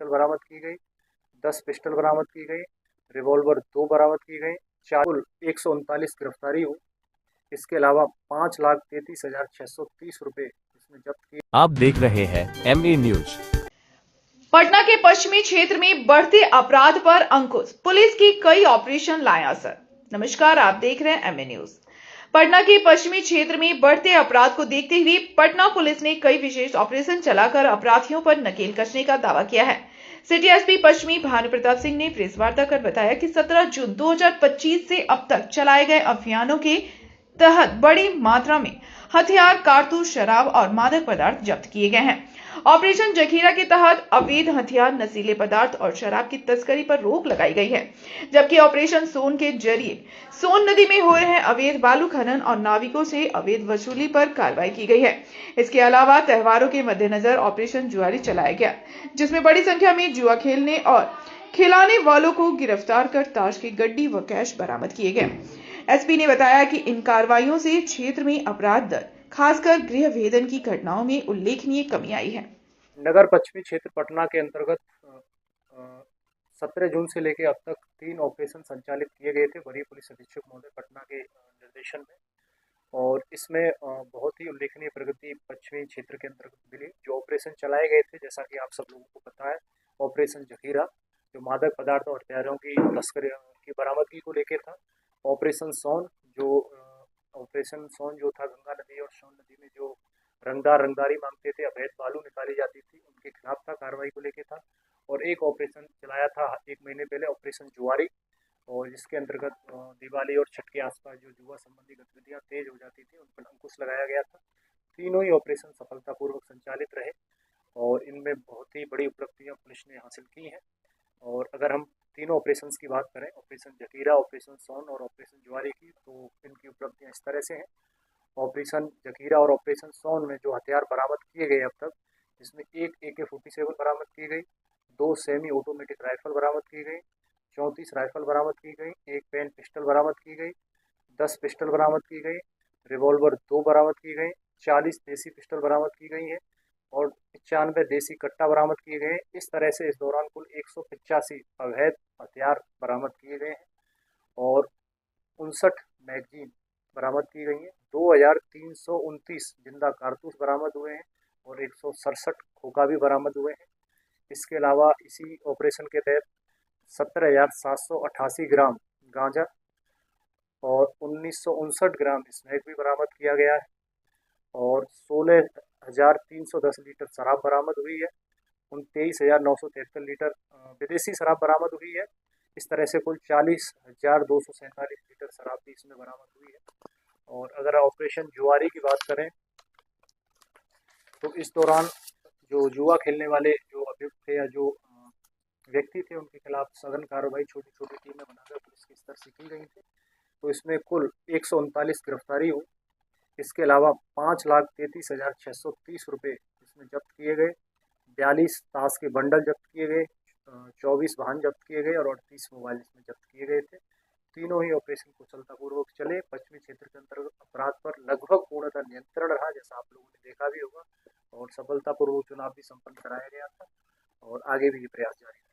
Pistol बरामद की गई, 10 पिस्टल बरामद की गई, रिवॉल्वर 2 बरामद की गई, कुल 139 गिरफ्तारी हुई। इसके अलावा 5,33,630 रुपये इसमें जब्त किए। आप देख रहे हैं MA न्यूज। पटना के पश्चिमी क्षेत्र में बढ़ते अपराध पर अंकुश, पुलिस की कई ऑपरेशन लाए असर। नमस्कार, आप देख रहे हैं MA न्यूज। पटना के पश्चिमी क्षेत्र में बढ़ते अपराध को देखते हुए पटना पुलिस ने कई विशेष ऑपरेशन चलाकर अपराधियों पर नकेल कसने का दावा किया है। सिटी एसपी पश्चिमी भानु प्रताप सिंह ने प्रेस वार्ता कर बताया कि 17 जून 2025 से अब तक चलाए गए अभियानों के तहत बड़ी मात्रा में हथियार, कारतूस, शराब और मादक पदार्थ जब्त किए गए हैं। ऑपरेशन जखीरा के तहत अवैध हथियार, नशीले पदार्थ और शराब की तस्करी पर रोक लगाई गई है, जबकि ऑपरेशन सोन के जरिए सोन नदी में हो रहे अवैध बालू खनन और नाविकों से अवैध वसूली पर कार्रवाई की गई है। इसके अलावा त्योहारों के मद्देनजर ऑपरेशन जुआरी चलाया गया, जिसमें बड़ी संख्या में जुआ खेलने और खिलाने वालों को गिरफ्तार कर ताश की गड्डी व कैश बरामद किए गए। एसपी ने बताया कि इन कार्रवाइयों से क्षेत्र में अपराध दर, खासकर गृह भेदन की घटनाओं में उल्लेखनीय कमी आई है। नगर पश्चिमी क्षेत्र पटना के अंतर्गत 17 जून से लेकर अब तक 3 ऑपरेशन संचालित किए गए थे वरीय पुलिस अधीक्षक महोदय पटना के निर्देशन में, और इसमें बहुत ही उल्लेखनीय प्रगति पश्चिमी क्षेत्र के अंतर्गत मिली। जो ऑपरेशन चलाए गए थे, जैसा कि आप सब लोगों को पता है, ऑपरेशन जखीरा जो मादक पदार्थ और हथियारों की तस्करी की बरामदगी को लेकर था। ऑपरेशन सोन जो था गंगा नदी और सोन नदी में जो रंगदारी मांगते थे, अवैध बालू निकाली जाती थी, उनके खिलाफ था, कार्रवाई को लेकर था। और एक ऑपरेशन चलाया था 1 महीने पहले, ऑपरेशन जुआरी, और जिसके अंतर्गत दिवाली और छठ के आसपास जो जुआ संबंधी गतिविधियां तेज हो जाती थी, उन पर अंकुश लगाया गया था। तीनों ही ऑपरेशन सफलतापूर्वक संचालित रहे और इनमें बहुत ही बड़ी उपलब्धियां पुलिस ने हासिल की हैं। और अगर हम तीनों ऑपरेशंस की बात करें, ऑपरेशन जखीरा, ऑपरेशन सोन और ऑपरेशन जुआरी की, तो इनकी उपलब्धियां इस तरह से हैं। ऑपरेशन जखीरा और ऑपरेशन सोन में जो हथियार बरामद किए गए अब तक, इसमें एक AK-47 बरामद की गई, 2 सेमी ऑटोमेटिक राइफल बरामद की गई, 34 राइफल बरामद की गई, 1 पेन पिस्टल बरामद की गई, 10 पिस्टल बरामद की गई, रिवॉल्वर 2 बरामद की गई, 40 देसी पिस्टल बरामद की गई है और 95 देसी कट्टा बरामद किए गए। इस तरह से इस दौरान कुल 185 अवैध हथियार बरामद किए गए हैं और 59 मैगजीन बरामद की गई हैं। 2329 जिंदा कारतूस बरामद हुए हैं और 167 खोखा भी बरामद हुए हैं। इसके अलावा इसी ऑपरेशन के तहत 17,788 ग्राम गांजा और 1959 ग्राम स्मैक भी बरामद किया गया है और 16,310 लीटर शराब बरामद हुई है। 23,973 लीटर विदेशी शराब बरामद हुई है। इस तरह से कुल 40,247 लीटर शराब भी इसमें बरामद हुई है। और अगर ऑपरेशन जुआरी की बात करें, तो इस दौरान जो जुआ खेलने वाले जो अभियुक्त थे या जो व्यक्ति थे, उनके खिलाफ सघन कार्रवाई छोटी छोटी टीमें बनाकर पुलिस के स्तर से की गई थी। तो इसमें कुल 139 गिरफ्तारी हुई। इसके अलावा 5,33,630 रुपये इसमें जब्त किए गए, 42 ताश के बंडल जब्त किए गए, 24 वाहन जब्त किए गए और 38 मोबाइल इसमें जब्त किए गए थे। तीनों ही ऑपरेशन कुशलतापूर्वक चले। पश्चिमी क्षेत्र के अंतर्गत अपराध पर लगभग पूर्णतः नियंत्रण रहा, जैसा आप लोगों ने देखा भी होगा, और सफलतापूर्वक चुनाव भी संपन्न कराया गया था और आगे भी ये प्रयास जारी है।